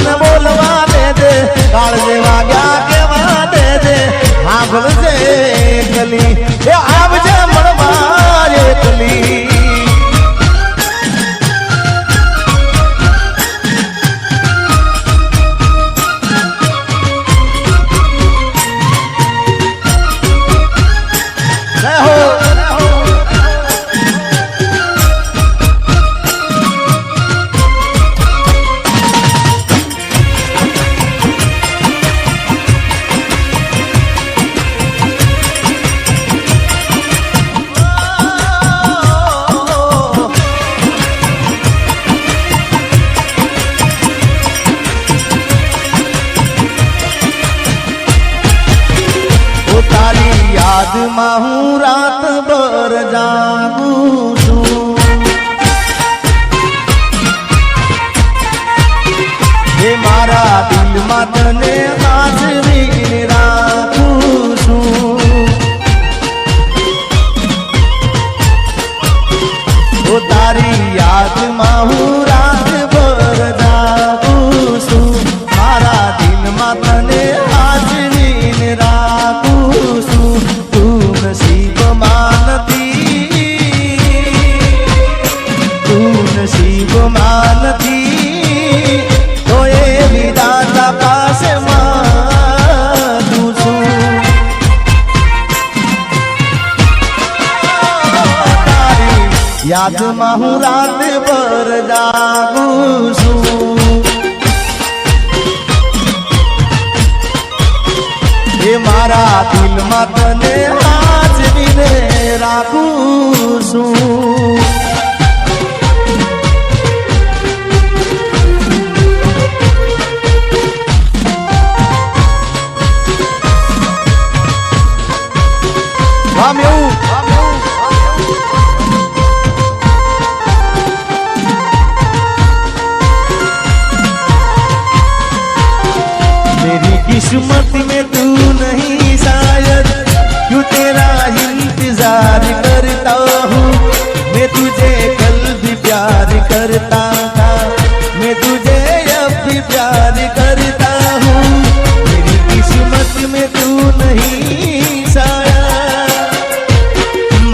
મને બોલવા દે દે કાળ જેવા ગયા કેવા દે દે સાંભળજે એકલી એ આવજે મળવા એકલી યાદમાં હું રાત ભર જાગું છું એ મારા દિલમાં તને હાજરી રાખું છું ઓ તારી યાદમાં હું રાત ભર જાગું છું મારા દિલમાં તને હાજરી રાખું છું નસીબ માનતી તો એ વિધાતા પાસે માંગું છું તારી યાદમાં હું રાત ભર જાગું છું એ મારા દિલમાં તને હાજરીને રાખું છું मेरी किस्मत में तू नहीं शायद क्यों तेरा इंतजार करता हूँ मैं तुझे कल भी प्यार करता था मैं तुझे अब भी प्यार करता हूँ मेरी किस्मत में तू नहीं शायद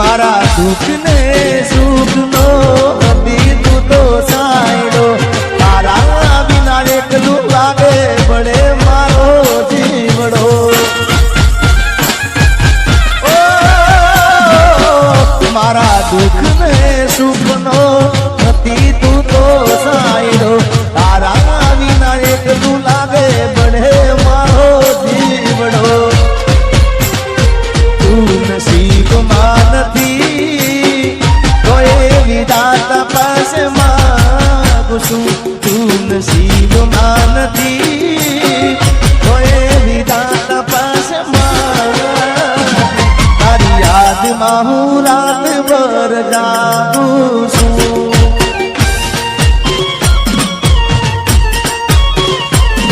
मारा दुख ने सुख नो अभी तू तो साइडो तारा बिना एकलू लागे बड़े मारा दुख में सुखनो नती तू तो साइडो तारा विना एक तू लागे बड़े मारो जीवड़ो तू नसीब मानती तो ये विधाता पास मांगू तू नसीब मानती तो ये विधाता पास तारी याद माहू रात भर जागूं છું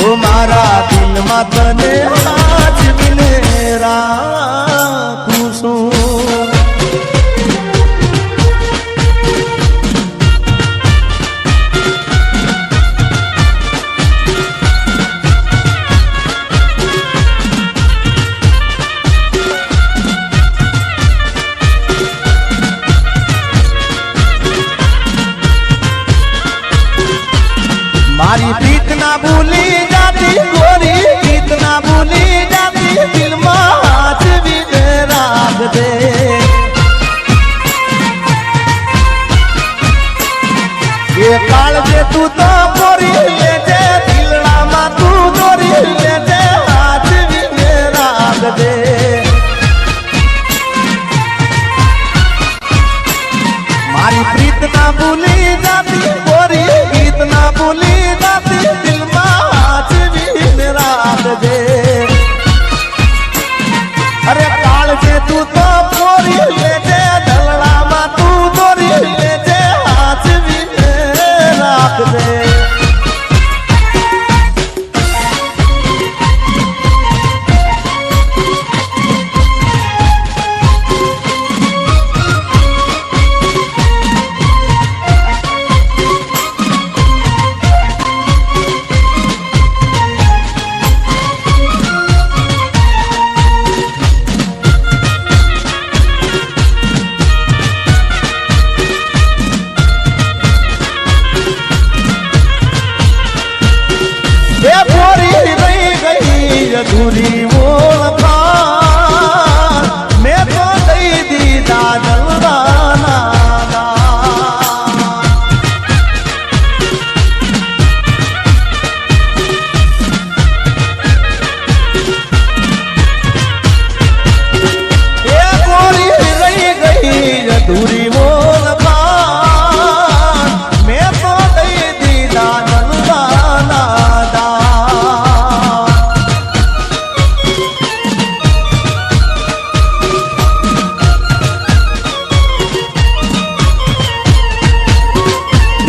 ઓ મારા દિલમાં તને હાજરીને રાખું છું मारी प्रीत ना भूली जाती गोरी प्रीत ना भूली जाती दिल में हाथ भी राख दे ये काल जे तू तो गोरी ले जे दिलड़ा मा तू गोरी ले जे हाथ भी राख दे मारी प्रीत ना भूली जाती गोरी प्रीत ना भूली दिल में हाथ भी राख दे अरे काल जे तू तो गोरी ले जे दलड़ा मा तू गोरी ले जे हाथ भी राख दे ગોરી રહી ગઈ અધૂરી ઓળખાણ મેં તો દઈ દીધા જલવાના અધૂરી ઓળખાણ મેં તો દઈ દીધા જલવાના દાન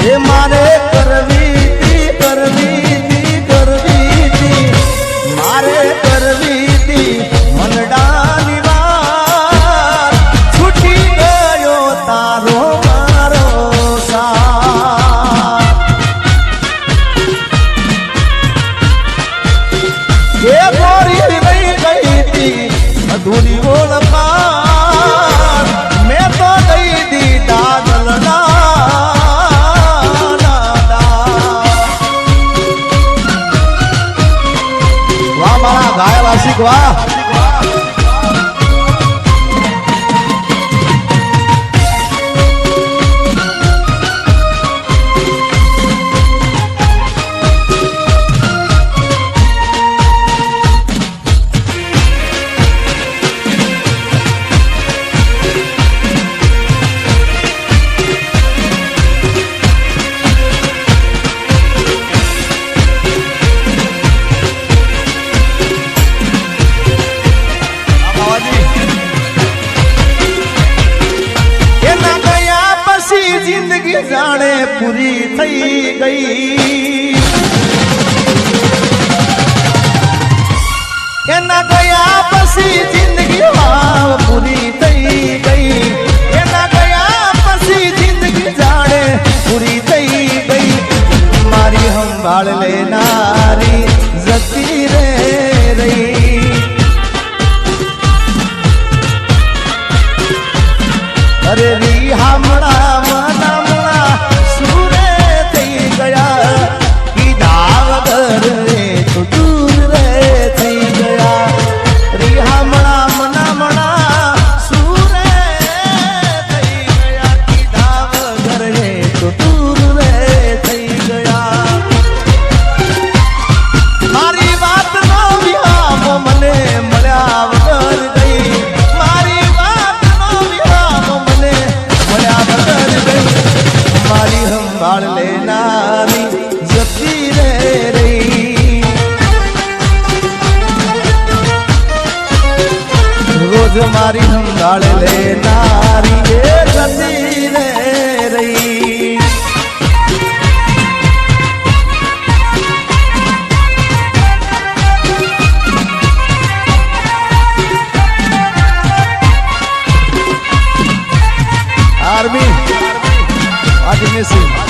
એ મારે કરવી મારે કરવી તી મનડાની વાત છૂટી ગયો તારો મારો સાથ એ ગોરી રહી ગઈ તી અધૂરી ઓળખાણ મેં તો દઈ દીધા જલના ઘાયલ આશિક વાહ જિંદગી જાણે પૂરી થઈ ગઈ એના ગયા પછી જિંદગી વાવ પૂરી થઈ ગઈ એના ગયા પછી જિંદગી જાણે પૂરી થઈ ગઈ મારી સંભાળ લેનારી જતી રે રહી અરે રી હામડા મનામણા સુરે થઈ ગયા કીધા વગર રે તો દૂર રે થઈ ગયા રી હામડા મનામણા સુરે થઈ ગયા કીધા વગર રે તો દૂર રે થઈ ગયા મારી વાત નો વિહામ મને મળ્યા વગર ગઈ મારી મારી સંભાળ લેનારી જતી રે રહી રોજ મારી સંભાળ લેનારી એ જતી રે રહી આર્મી आज मेसी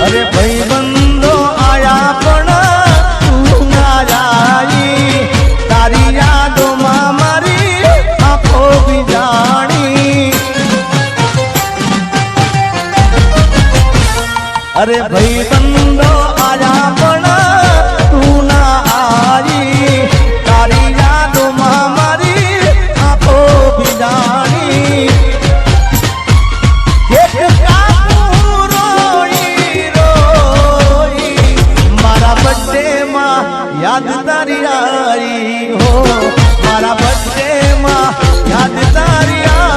અરે ભાઈ બંધો આયા પણ તું ના જાય તારી યાદોમાં મારી આંખો બીજાણી અરે ભાઈ બંધો આયા પણ તું ના આવી તારી યાદોમાં મારી આંખો બીજાણી याद तारी आई हो मारा बर्थडे माँ याद तारी आई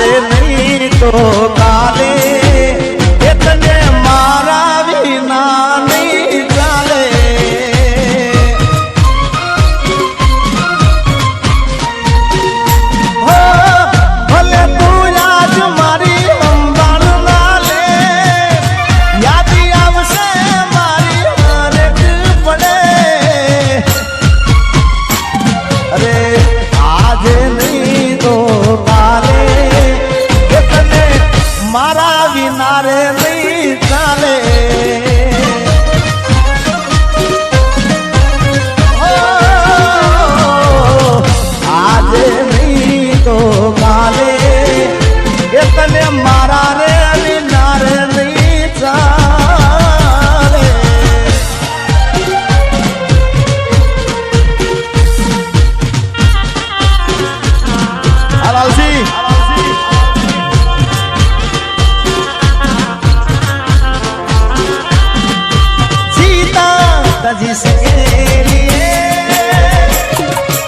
આજે નહીં તો કાલે એ તને મારા વિના નહીં ચાલે હો ભલે તું આજ મારી સંભાળ ના લે યાદી આવશે મારી હરેક પડે અરે આજે નહીં તો કાલે એ તને મારા વિના રે નહીં ચાલે આજે નહીં તો કાલે એ તને મારા રે વિના રે નહીં ચાલે આલાવસી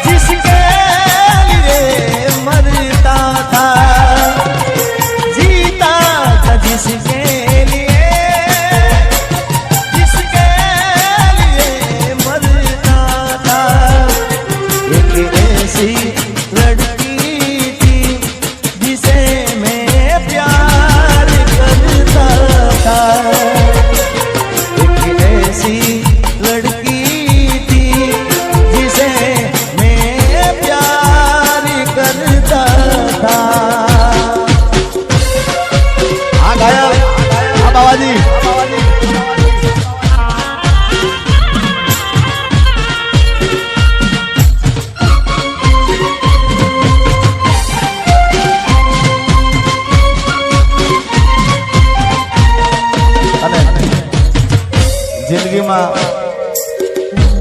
जिसके लिए मरता था जीता था जिसके लिए मरता था एक ऐसी लड़की थी जिसे मैं प्यार करता था एक ऐसी लड़की थी जिसे मैं प्यार करता था हाँ गाया हाँ बाबाजी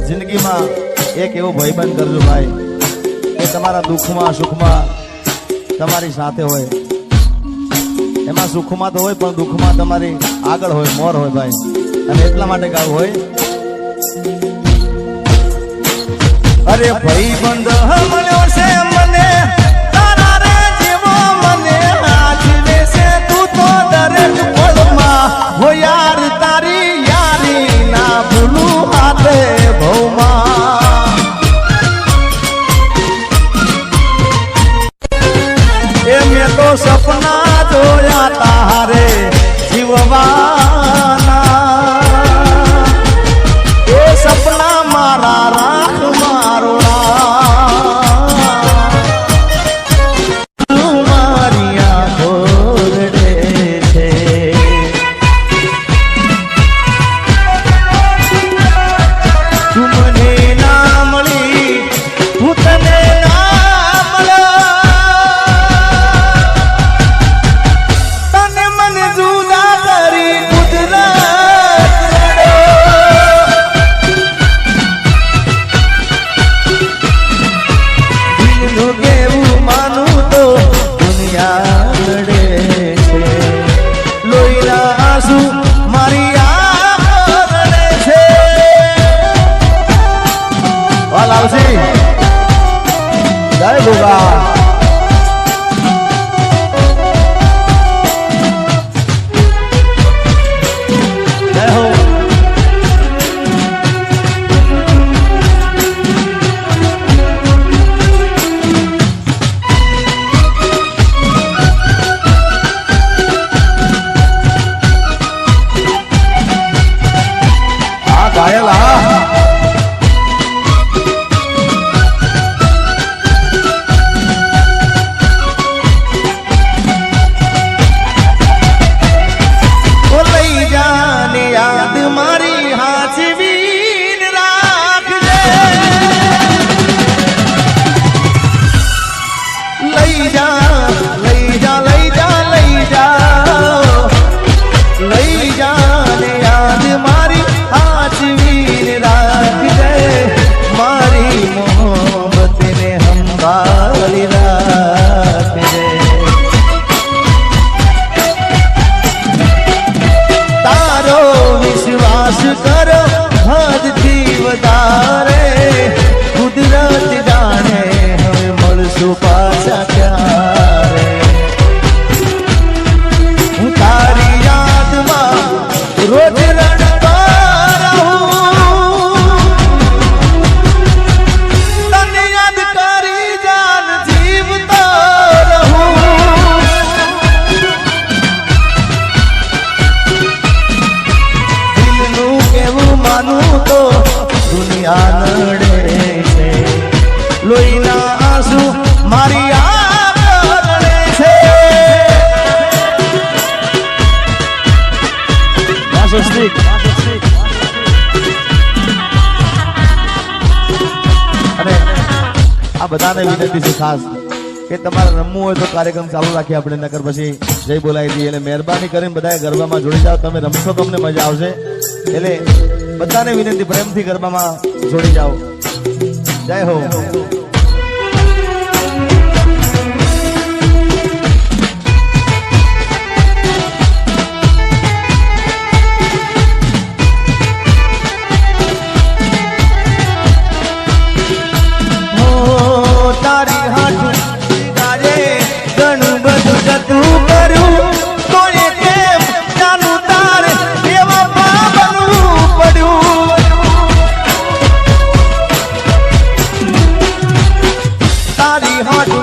જિંદગીમાં એક એવો ભાઈબંધ કરજો ભાઈ એ તમારા દુઃખમાં સુખમાં તમારી સાથે હોય એમાં સુખમાં તો હોય પણ દુઃખમાં તમારી આગળ હોય મોર હોય ભાઈ અને એટલા માટે ગાવું હોય અરે ભાઈબંધ મળ્યો છે મને તારા રે જેવો મને આજ છે તું તો દરેક પળમાં હો યાર તારી યારી ના ભૂલું હાથે ભૌમાં એ મેં તો સપના જોયા તારે જીવવાના એ સપના મારા રાખ મારો મારી આંખો રડે છે તું મને ના મળી હું તને ના મળ્યો તને મને જુદા કરી કુદરત દિલનું કેવું માનું તો દુનિયા લડે છે લોહીના આંસુ મારી આંખો રડે છે વાલાવસી જય ગોગા જય હો આ ઘાયલ હા ઓ લઈ જાને યાદ મારી હાચવીન રાખજે લઈ જા લઈ જા લઈ જા લઈ જા લઈ જાને યાદ મારી હાચવીન રાખજે મારી મોહબ્બતને સંભાળી રાખજે તારો વિશ્વાસ કરો હદથી વધારે કુદરત જાણે હવે મળશું પાછા ક્યારે રોજ રડતો રહું તને યાદ કરી જાન જીવતો રહું દિલનું કેવું માનું તો દુનિયા નડે છે લોહીના આંસુ મારી આંખ રડે છે અને આ બધાને વિનંતી છે ખાસ કે તમારે રમવું હોય તો કાર્યક્રમ ચાલુ રાખીએ આપણે નકર પછી જય બોલાવી દઈએ એટલે મહેરબાની કરીને બધા ગરબામાં જોડી જાઓ તમે રમશો તો અમને મજા આવશે એટલે બધાને વિનંતી પ્રેમથી ગરબામાં જોડી જાઓ જય હો તારી હાથ ગાજે ઘણું બધું જતું કર્યું તો એ કેમ જાનું તારે એવા પાવનું પડ્યું તારી હાથ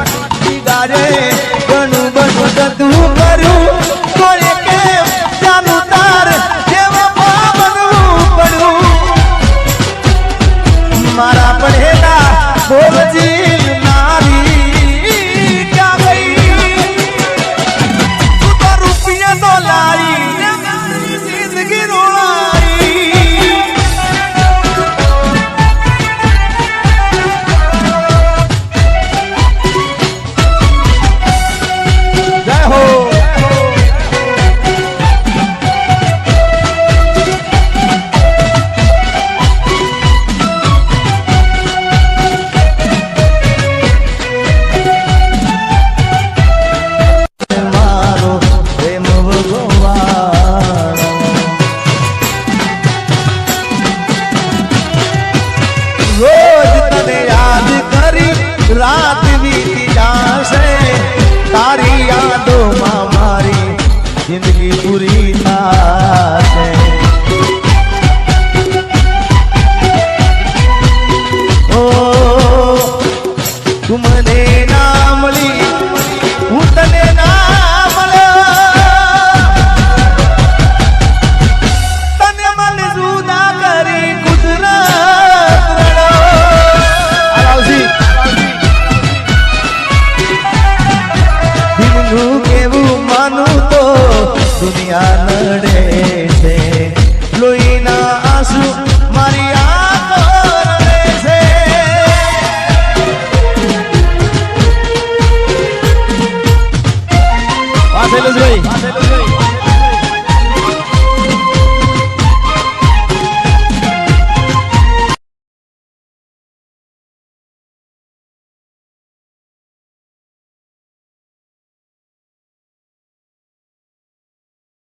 ગાજે ઘણું બધું જતું કર્યું તો એ કેમ જાનું તારે એવા પાવનું પડ્યું મારા પડેલા બોલજી રાત